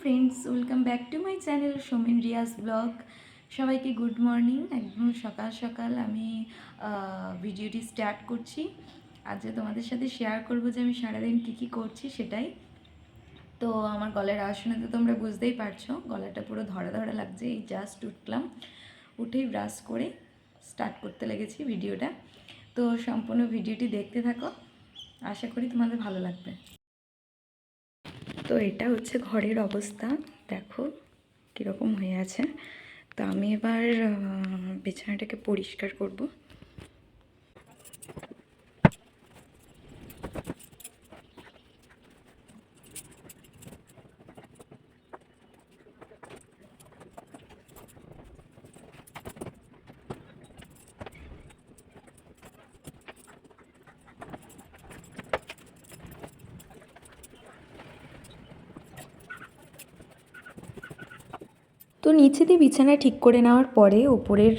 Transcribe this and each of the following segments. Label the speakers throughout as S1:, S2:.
S1: Friends, welcome back to my channel Somen Riyaz blog. সবাইকে good morning. একদম সকাল সকাল আমি ভিডিওটি স্টার্ট করছি। আজকে তোমাদের সাথে শেয়ার করব যে আমি সারাদিন কী করছি সেটাই। তো আমার গলার আওয়াজ শুনে তো তোমরা বুঝতেই পারছো, গলাটা পুরো ধরা ধরা লাগছে। এই জাস্ট উঠলাম, উঠেই ব্রাশ করে স্টার্ট করতে লেগেছি ভিডিওটা। তো সম্পূর্ণ ভিডিওটি দেখতে থাকো, আশা করি তোমাদের ভালো লাগবে। তো এটা হচ্ছে ঘরের অবস্থা, দেখো কীরকম হয়ে আছে। তো আমি এবার বিছানাটাকে পরিষ্কার করব। তো নিচে দিয়ে বিছানা ঠিক করে নেওয়ার পরে ওপরের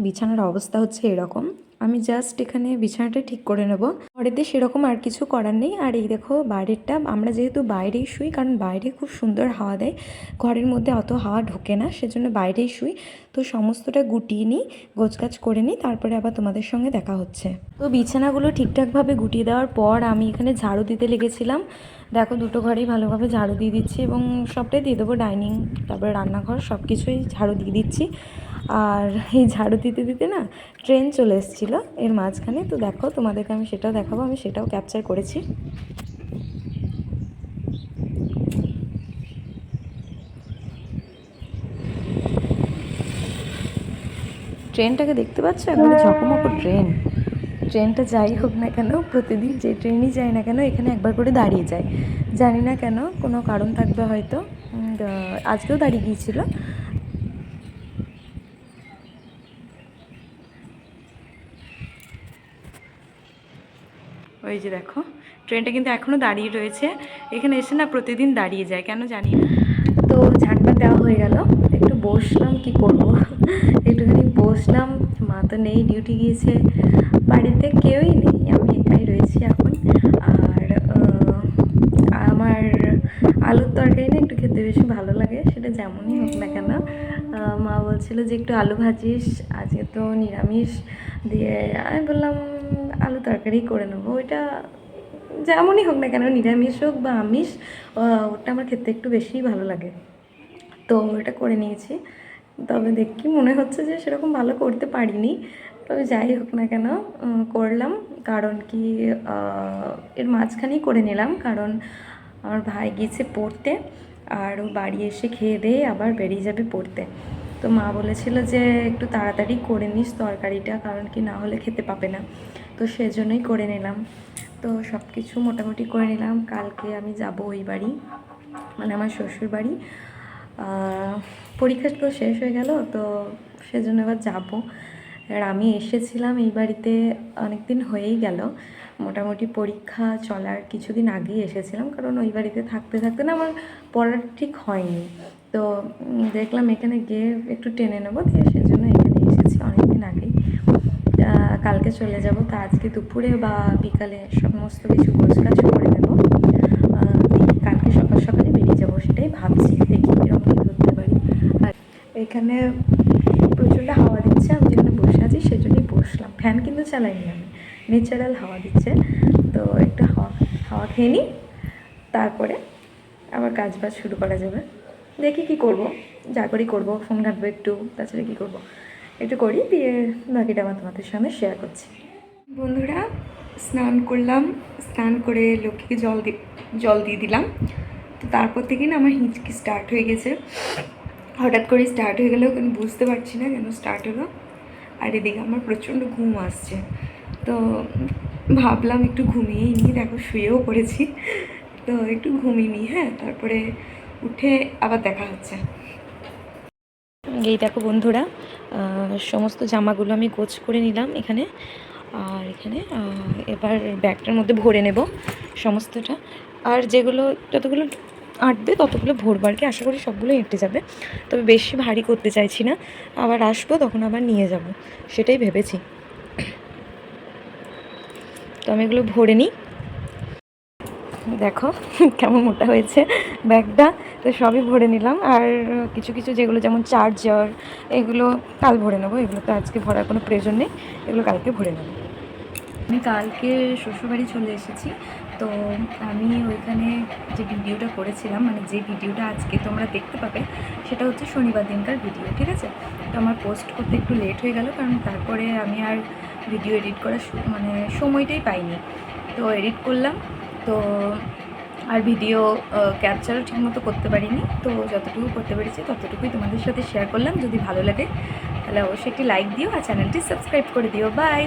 S1: বিছানার অবস্থা হচ্ছে এরকম। আমি জাস্ট এখানে বিছানাটা ঠিক করে নেব, ঘরেতে সেরকম আর কিছু করার নেই। আর এই দেখো বাইরেরটা, আমরা যেহেতু বাইরেই শুই, কারণ বাইরে খুব সুন্দর হাওয়া দেয়, ঘরের মধ্যে অত হাওয়া ঢোকে না, সেজন্য বাইরেই শুই। তো সমস্তটা গুটিয়ে নিই, গোছগাছ করে নিই, তারপরে আবার তোমাদের সঙ্গে দেখা হচ্ছে। তো বিছানাগুলো ঠিকঠাকভাবে গুটিয়ে দেওয়ার পর আমি এখানে ঝাড়ু দিতে লেগেছিলাম। দেখো দুটো ঘরেই ভালোভাবে ঝাড়ু দিয়ে দিচ্ছি এবং সবটাই দিয়ে দেবো, ডাইনিং তারপরে রান্নাঘর সব কিছুই ঝাড়ু দিয়ে দিচ্ছি। আর এই ঝাড়ু দিতে দিতে না ট্রেন চলে এসেছিলো এর মাঝখানে। তো দেখো তোমাদেরকে আমি সেটাও দেখাবো, আমি সেটাও ক্যাপচার করেছি। ট্রেনটাকে দেখতে পাচ্ছ, একবারে ঝকমকো ট্রেন। ট্রেনটা যাই হোক না কেন, প্রতিদিন যে ট্রেনই যায় না কেন এখানে একবার করে দাঁড়িয়ে যায়, জানি না কেন, কোনো কারণ থাকবে হয়তো। আজকেও দাঁড়িয়ে গিয়েছিল। ওই যে দেখো ট্রেনটা কিন্তু এখনও দাঁড়িয়ে রয়েছে, এখানে এসে না প্রতিদিন দাঁড়িয়ে যায়, কেন জানি না। তো ঝাঁটপাট দেওয়া হয়ে গেল, একটু বসলাম, কি করব একটুখানি বসলাম। মা তো নেই, ডিউটি গিয়েছে, বাড়িতে কেউই নেই, আমি একাই রয়েছি এখন। আর আমার আলুর তরকারি না একটু খেতে বেশি ভালো লাগে, সেটা যেমনই হোক না কেন। মা বলছিল যে একটু আলু ভাজিস, আজকে তো নিরামিষ, দিয়ে আমি বললাম আলু তরকারি করে নেবো। ওইটা যেমনই হোক না কেন, নিরামিষ হোক বা আমিষ, ওটা আমার খেতে একটু বেশিই ভালো লাগে। তো এটা করে নিয়েছি, তবে দেখি মনে হচ্ছে যে সেরকম ভালো করতে পারিনি, তবে যাই হোক না কেন করলাম। কারণ কি এর মাঝখানেই করে নিলাম, কারণ আমার ভাই গিয়েছে পড়তে, আর ও বাড়ি এসে খেয়ে দিয়ে আবার বেরিয়ে যাবে পড়তে। তো মা বলেছিল যে একটু তাড়াতাড়ি করে নিস তরকারিটা, কারণ কি না হলে খেতে পাবে না। তো সেজন্যই করে নিলাম। তো সব কিছু মোটামুটি করে নিলাম। কালকে আমি যাব ওই বাড়ি, মানে আমার শ্বশুর বাড়ি। পরীক্ষা তো শেষ হয়ে গেল, তো সেজন্য এবার যাব। আর আমি এসেছিলাম এই বাড়িতে অনেক দিন হয়েই গেল, মোটামুটি পরীক্ষা চলার কিছুদিন আগেই এসেছিলাম, কারণ ওই বাড়িতে থাকতে থাকতে না আমার পড়ার ঠিক হয়নি। তো দেখলাম এখানে গিয়ে একটু টেনে নেবো, দিয়ে সেজন্য এখানে এসেছি অনেক দিন আগেই। কালকে চলে যাব, তা আজকে দুপুরে বা বিকালে সমস্ত কিছু গোছগাছ করে নেব। কালকে সকাল সকালে বেরিয়ে যাব, সেটাই ভাবছি, দেখি কীরকম ধরতে পারি। আর এখানে প্রচণ্ড হাওয়া দিচ্ছে, আমি যেখানে বসে আছি সেজন্যই বসলাম, ফ্যান কিন্তু চালাইনি আমি, ন্যাচারাল হাওয়া দিচ্ছে। তো একটু হাওয়া হাওয়া খেয়ে নিই, তারপরে আবার কাজ বাজ শুরু করা যাবে। দেখি কি করব, যা করি করবো, ফোন ঘাঁটবো একটু, তাছাড়া কী করবো, একটু করি, দিয়ে বাকিটা আমার তোমাদের সঙ্গে শেয়ার করছি। বন্ধুরা, স্নান করলাম, স্নান করে লক্ষ্মীকে জল দিয়ে দিলাম। তো তারপর থেকে না আমার হিঁচকি স্টার্ট হয়ে গেছে, হঠাৎ করে স্টার্ট হয়ে গেলেও কিন্তু বুঝতে পারছি না কেন স্টার্ট হলো। আর এদিকে আমার প্রচণ্ড ঘুম আসছে, তো ভাবলাম একটু ঘুমিয়েই নিই। দেখো শুয়েও পড়েছি, তো একটু ঘুমিয়ে নিই, হ্যাঁ, তারপরে উঠে আবার দেখা হচ্ছে। এই দেখো বন্ধুরা, সমস্ত জামাগুলো আমি গোছ করে নিলাম এখানে, আর এখানে এবার ব্যাগটার মধ্যে ভরে নেব সমস্তটা। আর যেগুলো যতগুলো আঁটবে ততগুলো ভরবো আর কি, আশা করি সবগুলো এঁটে যাবে, তবে বেশি ভারী করতে চাইছি না, আবার আসবো তখন আবার নিয়ে যাব, সেটাই ভেবেছি। তো আমি এগুলো ভরে নিই। দেখো কেমন মোটা হয়েছে ব্যাগটা। তো সবই ভরে নিলাম, আর কিছু কিছু যেগুলো যেমন চার্জার এগুলো কাল ভরে নেবো, এগুলো তো আজকে ভরার কোনো প্রয়োজন নেই, এগুলো কালকে ভরে নেবো। আমি কালকে শ্বশুরবাড়ি চলে এসেছি। তো আমি ওইখানে যে ভিডিওটা করেছিলাম, মানে যে ভিডিওটা আজকে তোমরা দেখতে পাবে, সেটা হচ্ছে শনিবার দিনকার ভিডিও, ঠিক আছে। তো আমার পোস্ট করতে একটু লেট হয়ে গেল, কারণ তারপরে আমি আর ভিডিও এডিট করার মানে সময়টাই পাইনি। তো এডিট করলাম, তো আর ভিডিও ক্যাপচারও ঠিকমতো করতে পারিনি। তো যতটুকু করতে পেরেছি ততটুকুই তোমাদের সাথে শেয়ার করলাম। যদি ভালো লাগে তাহলে অবশ্যই একটি লাইক দিও, আর চ্যানেলটি সাবস্ক্রাইব করে দিও। বাই।